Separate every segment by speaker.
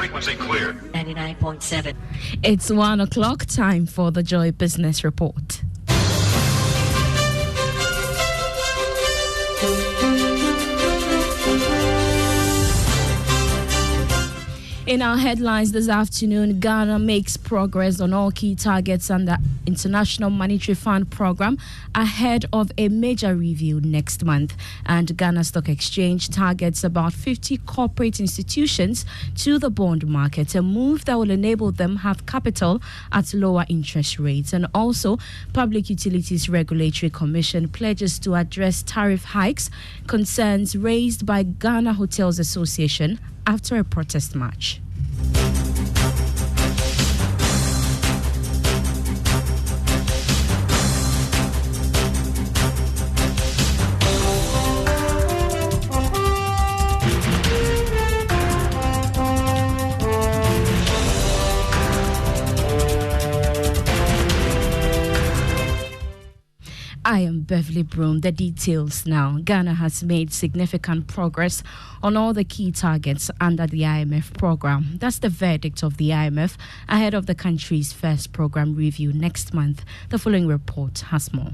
Speaker 1: Frequency clear.
Speaker 2: 99.7.
Speaker 3: It's 1 o'clock, time for the Joy Business Report. In our headlines this afternoon, Ghana makes progress on all key targets under International Monetary Fund program ahead of a major review next month. And Ghana Stock Exchange targets about 50 corporate institutions to the bond market, a move that will enable them have capital at lower interest rates. And also, Public Utilities Regulatory Commission pledges to address tariff hikes, concerns raised by Ghana Hotels Association after a protest march. I am Beverly Broom. The details now. Ghana has made significant progress on all the key targets under the IMF program. That's the verdict of the IMF ahead of the country's first program review next month. The following report has more.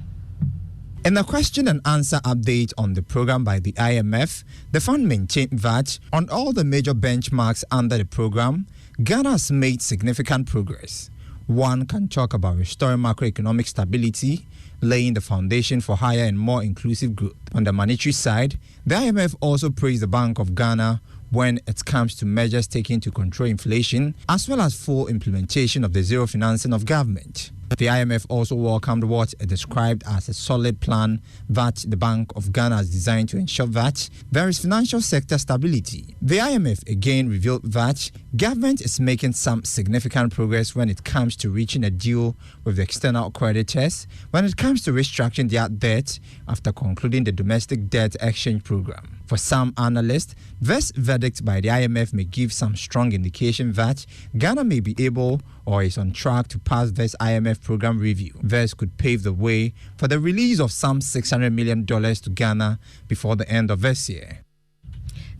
Speaker 4: In the question and answer update on the program by the IMF, the fund maintained that on all the major benchmarks under the program, Ghana has made significant progress. One can talk about restoring macroeconomic stability, laying the foundation for higher and more inclusive growth. On the monetary side, the IMF also praised the Bank of Ghana when it comes to measures taken to control inflation, as well as full implementation of the zero financing of government. The IMF also welcomed what it described as a solid plan that the Bank of Ghana has designed to ensure that there is financial sector stability. The IMF again revealed that government is making some significant progress when it comes to reaching a deal with the external creditors, when it comes to restructuring their debt after concluding the domestic debt exchange program. For some analysts, this verdict by the IMF may give some strong indication that Ghana may be able or is on track to pass this IMF program review. This could pave the way for the release of some $600 million to Ghana before the end of this year.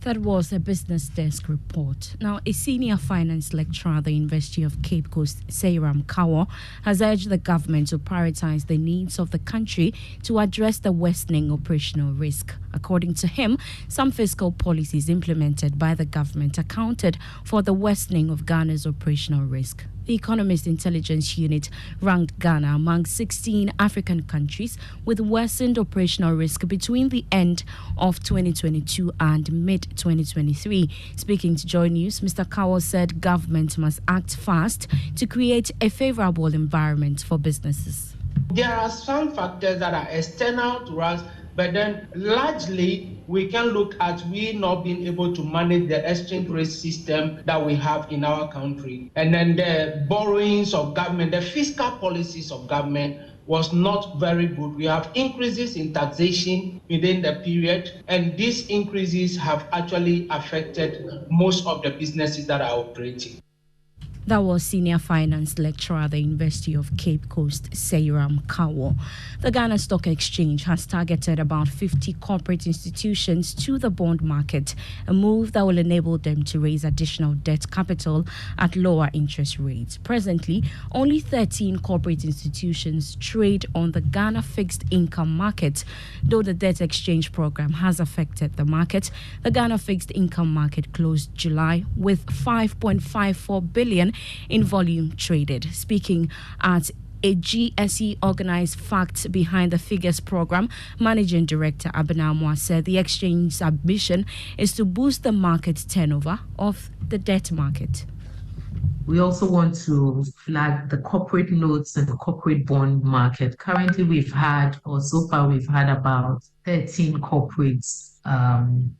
Speaker 3: That was a Business Desk report. Now, a senior finance lecturer at the University of Cape Coast, Seiram Kawo, has urged the government to prioritize the needs of the country to address the worsening operational risk. According to him, some fiscal policies implemented by the government accounted for the worsening of Ghana's operational risk. The Economist Intelligence Unit ranked Ghana among 16 African countries with worsened operational risk between the end of 2022 and mid-2023. Speaking to Joy News, Mr. Kawo said government must act fast to create a favorable environment for businesses.
Speaker 5: There are some factors that are external to us, but then largely we can look at we not being able to manage the exchange rate system that we have in our country. And then the borrowings of government, the fiscal policies of government was not very good. We have increases in taxation within the period, and these increases have actually affected most of the businesses that are operating.
Speaker 3: That was senior finance lecturer at the University of Cape Coast, Seiram Kawo. The Ghana Stock Exchange has targeted about 50 corporate institutions to the bond market, a move that will enable them to raise additional debt capital at lower interest rates. Presently, only 13 corporate institutions trade on the Ghana fixed income market. Though the debt exchange program has affected the market, the Ghana fixed income market closed July with 5.54 billion in volume traded. Speaking at a GSE organized Facts Behind the Figures program, Managing Director Abenamwa said the exchange's ambition is to boost the market turnover of the debt market.
Speaker 6: We also want to flag the corporate notes and the corporate bond market. Currently, so far we've had about 13 corporates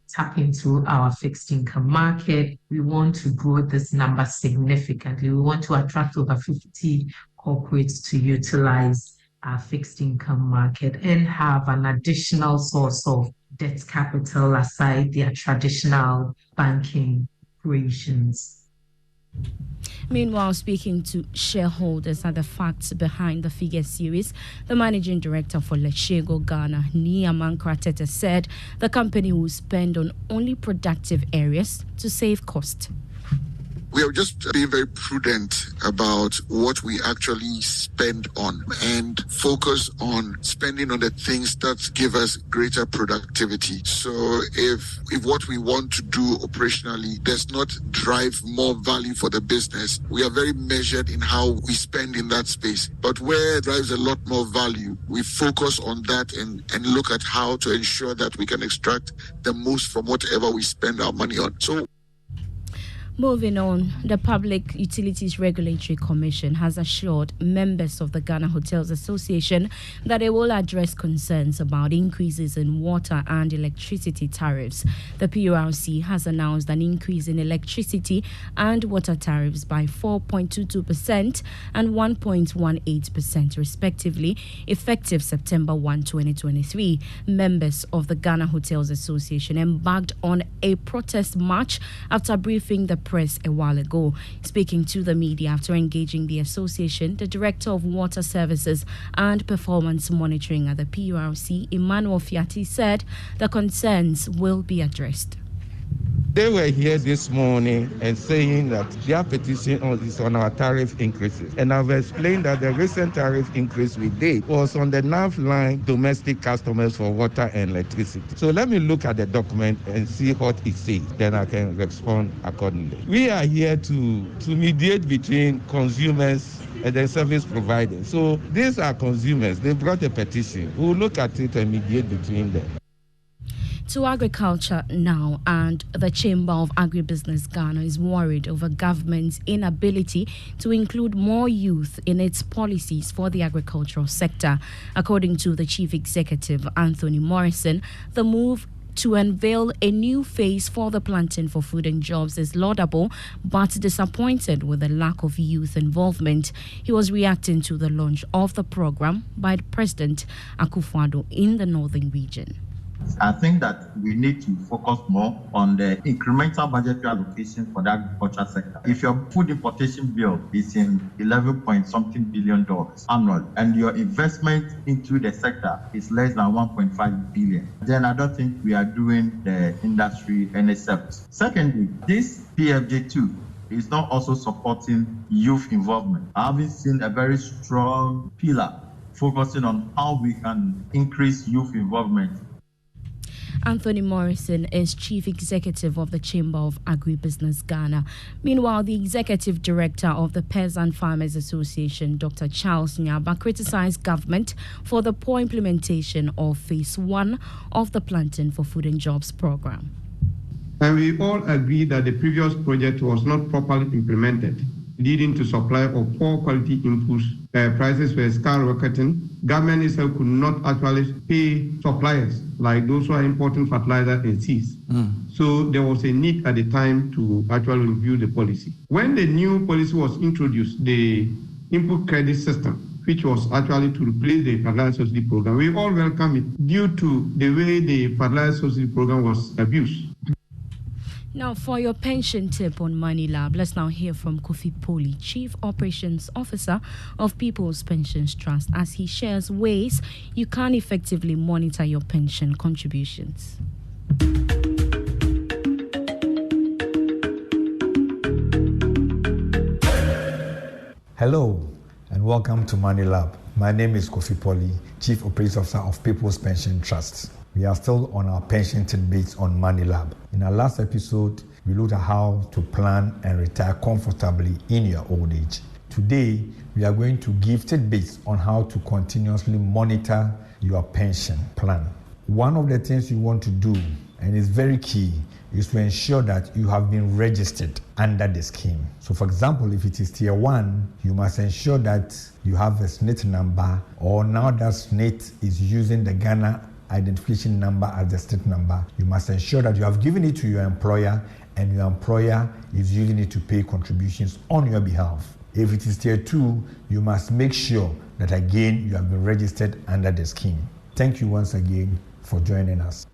Speaker 6: tap into our fixed income market. We want to grow this number significantly. We want to attract over 50 corporates to utilize our fixed income market and have an additional source of debt capital aside their traditional banking operations.
Speaker 3: Meanwhile, speaking to shareholders at the Facts Behind the Figures series, the managing director for Leshego Ghana, Niaman Kratete, said the company will spend on only productive areas to save cost.
Speaker 1: We are just being very prudent about what we actually spend on and focus on spending on the things that give us greater productivity. So if what we want to do operationally does not drive more value for the business, we are very measured in how we spend in that space. But where it drives a lot more value, we focus on that and look at how to ensure that we can extract the most from whatever we spend our money on. So
Speaker 3: moving on, the Public Utilities Regulatory Commission has assured members of the Ghana Hotels Association that it will address concerns about increases in water and electricity tariffs. The PURC has announced an increase in electricity and water tariffs by 4.22% and 1.18% respectively, effective September 1, 2023. Members of the Ghana Hotels Association embarked on a protest march after briefing the press a while ago. Speaking to the media after engaging the association, the Director of Water Services and Performance Monitoring at the PURC, Emmanuel Fiati, said the concerns will be addressed.
Speaker 2: They were here this morning and saying that their petition is on our tariff increases. And I've explained that the recent tariff increase we did was on the NAV line domestic customers for water and electricity. So let me look at the document and see what it says. Then I can respond accordingly. We are here to mediate between consumers and the service providers. So these are consumers. They brought a petition. We'll look at it and mediate between them.
Speaker 3: To agriculture now, and the Chamber of Agribusiness Ghana is worried over government's inability to include more youth in its policies for the agricultural sector. According to the Chief Executive, Anthony Morrison, the move to unveil a new phase for the Planting for Food and Jobs is laudable, but disappointed with the lack of youth involvement. He was reacting to the launch of the program by President Akufo-Addo in the northern region.
Speaker 7: I think that we need to focus more on the incremental budgetary allocation for the agriculture sector. If your food importation bill is in $11-point-something billion annually, and your investment into the sector is less than 1.5 billion, then I don't think we are doing the industry any service. Secondly, this PFJ2 is not also supporting youth involvement. I haven't seen a very strong pillar focusing on how we can increase youth involvement.
Speaker 3: Anthony Morrison is Chief Executive of the Chamber of Agribusiness Ghana. Meanwhile, the Executive Director of the Peasant Farmers Association, Dr. Charles Nyaba, criticized government for the poor implementation of Phase 1 of the Planting for Food and Jobs program.
Speaker 8: And we all agree that the previous project was not properly implemented, leading to supply of poor quality inputs. Prices were skyrocketing. Government itself could not actually pay suppliers like those who are importing fertilizer and seeds. So there was a need at the time to actually review the policy. When the new policy was introduced, the input credit system, which was actually to replace the fertilizer subsidy program, we all welcome it due to the way the fertilizer subsidy program was abused.
Speaker 3: Now, for your pension tip on Money Lab, let's now hear from Kofi Poli, Chief Operations Officer of People's Pensions Trust, as he shares ways you can effectively monitor your pension contributions.
Speaker 9: Hello and welcome to Money Lab. My name is Kofi Poli, Chief Operations Officer of People's Pension Trust. We are still on our pension tidbits on Money Lab. In our last episode, we looked at how to plan and retire comfortably in your old age. Today, we are going to give tidbits on how to continuously monitor your pension plan. One of the things you want to do, and it's very key, is to ensure that you have been registered under the scheme. So for example, if it is tier 1, you must ensure that you have a SNIT number, or now that SNIT is using the Ghana identification number as the SNIT number. You must ensure that you have given it to your employer and your employer is using it to pay contributions on your behalf. If it is tier 2, you must make sure that again you have been registered under the scheme. Thank you once again for joining us.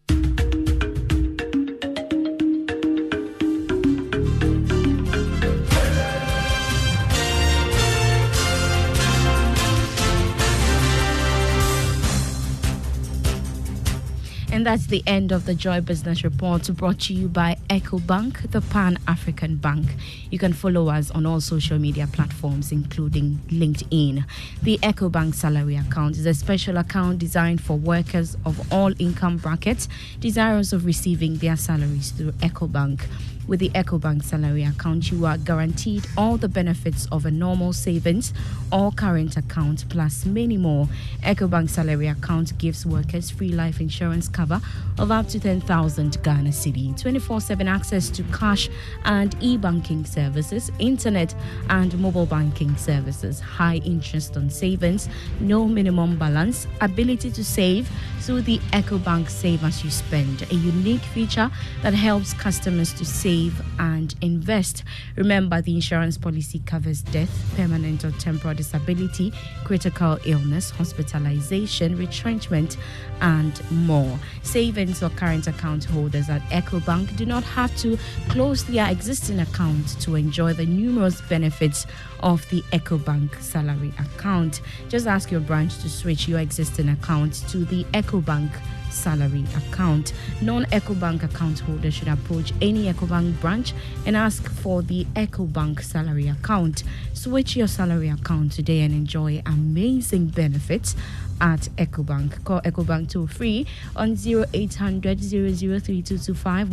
Speaker 3: And And that's the end of the Joy Business Report, brought to you by EcoBank, the Pan-African Bank. You can follow us on all social media platforms, including LinkedIn. The EcoBank salary account is a special account designed for workers of all income brackets desirous of receiving their salaries through EcoBank. With the EcoBank salary account, you are guaranteed all the benefits of a normal savings or current account, plus many more. EcoBank salary account gives workers free life insurance cover of up to 10,000 Ghana cedi, 24/7 access to cash and e-banking services, internet and mobile banking services, high interest on savings, no minimum balance, ability to save through the EcoBank Save As You Spend, a unique feature that helps customers to save and invest. Remember, the insurance policy covers death, permanent or temporary disability, critical illness, hospitalization, retrenchment, and more. Savings or current account holders at EcoBank do not have to close their existing account to enjoy the numerous benefits of the EcoBank salary account. Just ask your branch to switch your existing account to the EcoBank salary account. Non-EcoBank account holders should approach any EcoBank branch and ask for the EcoBank salary account. Switch your salary account today and enjoy amazing benefits at EcoBank. Call EcoBank toll free on 0800 003225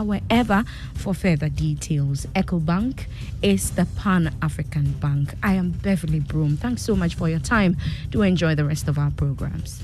Speaker 3: wherever for further details. EcoBank is the Pan-African Bank. I am Beverly Broom. Thanks so much for your time. Do enjoy the rest of our programs.